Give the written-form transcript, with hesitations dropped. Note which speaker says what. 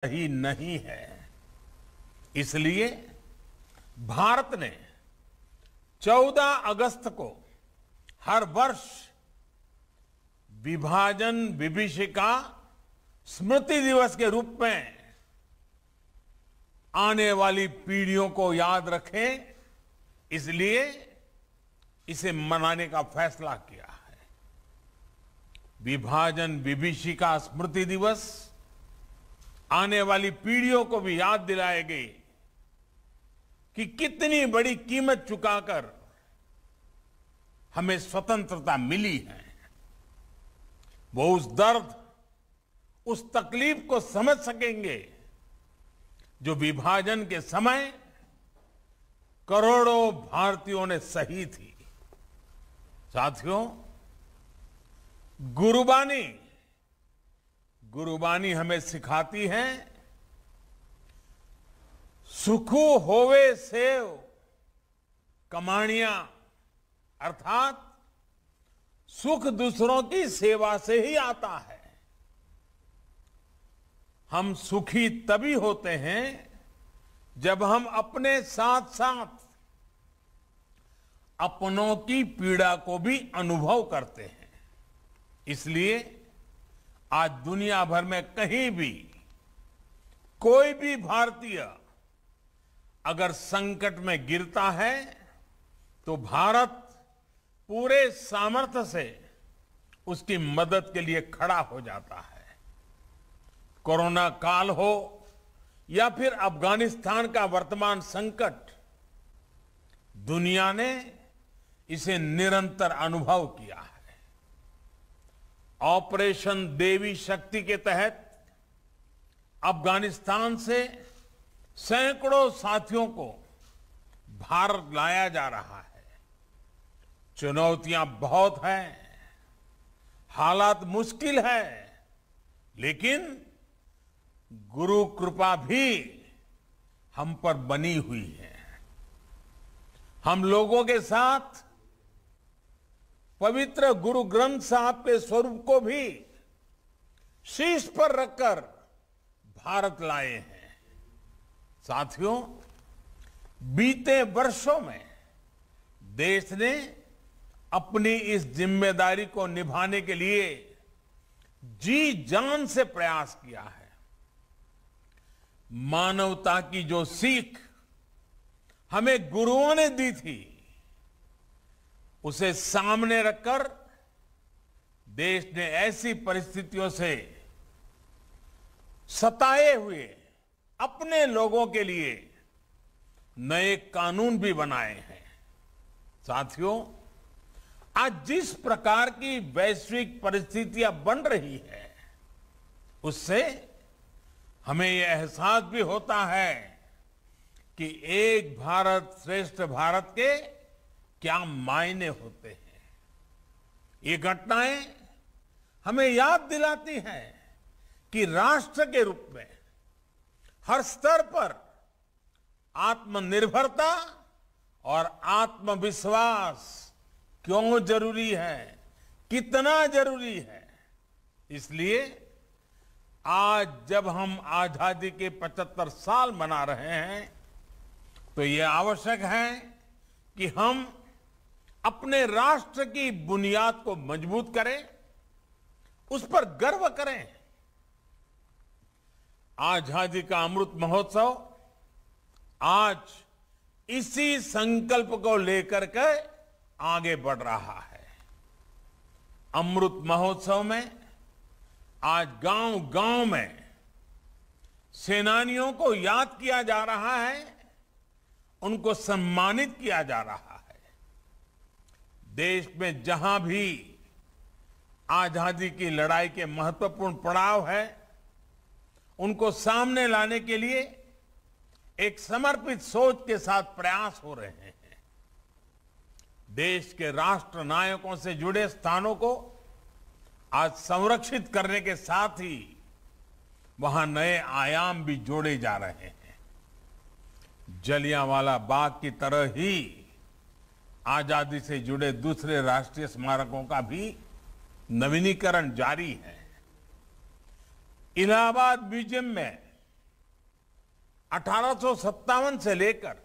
Speaker 1: ही नहीं है। इसलिए भारत ने 14 अगस्त को हर वर्ष विभाजन विभीषिका स्मृति दिवस के रूप में आने वाली पीढ़ियों को याद रखें, इसलिए इसे मनाने का फैसला किया है। विभाजन विभीषिका स्मृति दिवस आने वाली पीढ़ियों को भी याद दिलाएगी कि कितनी बड़ी कीमत चुकाकर हमें स्वतंत्रता मिली है। वो उस दर्द, उस तकलीफ को समझ सकेंगे जो विभाजन के समय करोड़ों भारतीयों ने सही थी। साथियों, गुरुबानी हमें सिखाती है, सुखू होवे सेव कमाणिया, अर्थात सुख दूसरों की सेवा से ही आता है। हम सुखी तभी होते हैं जब हम अपने साथ साथ अपनों की पीड़ा को भी अनुभव करते हैं। इसलिए आज दुनिया भर में कहीं भी कोई भी भारतीय अगर संकट में गिरता है तो भारत पूरे सामर्थ्य से उसकी मदद के लिए खड़ा हो जाता है। कोरोना काल हो या फिर अफगानिस्तान का वर्तमान संकट, दुनिया ने इसे निरंतर अनुभव किया है। ऑपरेशन देवी शक्ति के तहत अफगानिस्तान से सैकड़ों साथियों को भारत लाया जा रहा है। चुनौतियां बहुत हैं, हालात मुश्किल है, लेकिन गुरु कृपा भी हम पर बनी हुई है। हम लोगों के साथ पवित्र गुरु ग्रंथ साहब के स्वरूप को भी शीर्ष पर रखकर भारत लाए हैं। साथियों, बीते वर्षों में देश ने अपनी इस जिम्मेदारी को निभाने के लिए जी जान से प्रयास किया है। मानवता की जो सीख हमें गुरुओं ने दी थी, उसे सामने रखकर देश ने ऐसी परिस्थितियों से सताए हुए अपने लोगों के लिए नए कानून भी बनाए हैं। साथियों, आज जिस प्रकार की वैश्विक परिस्थितियां बन रही है, उससे हमें यह एहसास भी होता है कि एक भारत श्रेष्ठ भारत के क्या मायने होते हैं। ये घटनाएं हमें याद दिलाती हैं कि राष्ट्र के रूप में हर स्तर पर आत्मनिर्भरता और आत्मविश्वास क्यों जरूरी है, कितना जरूरी है। इसलिए आज जब हम आजादी के 75 साल मना रहे हैं, तो ये आवश्यक है कि हम अपने राष्ट्र की बुनियाद को मजबूत करें, उस पर गर्व करें। आजादी का अमृत महोत्सव आज इसी संकल्प को लेकर के आगे बढ़ रहा है। अमृत महोत्सव में आज गांव-गांव में सेनानियों को याद किया जा रहा है, उनको सम्मानित किया जा रहा है। देश में जहां भी आजादी की लड़ाई के महत्वपूर्ण पड़ाव है, उनको सामने लाने के लिए एक समर्पित सोच के साथ प्रयास हो रहे हैं। देश के राष्ट्र नायकों से जुड़े स्थानों को आज संरक्षित करने के साथ ही वहां नए आयाम भी जोड़े जा रहे हैं। जलियांवाला बाग की तरह ही आजादी से जुड़े दूसरे राष्ट्रीय स्मारकों का भी नवीनीकरण जारी है। इलाहाबाद म्यूजियम में 1857 से लेकर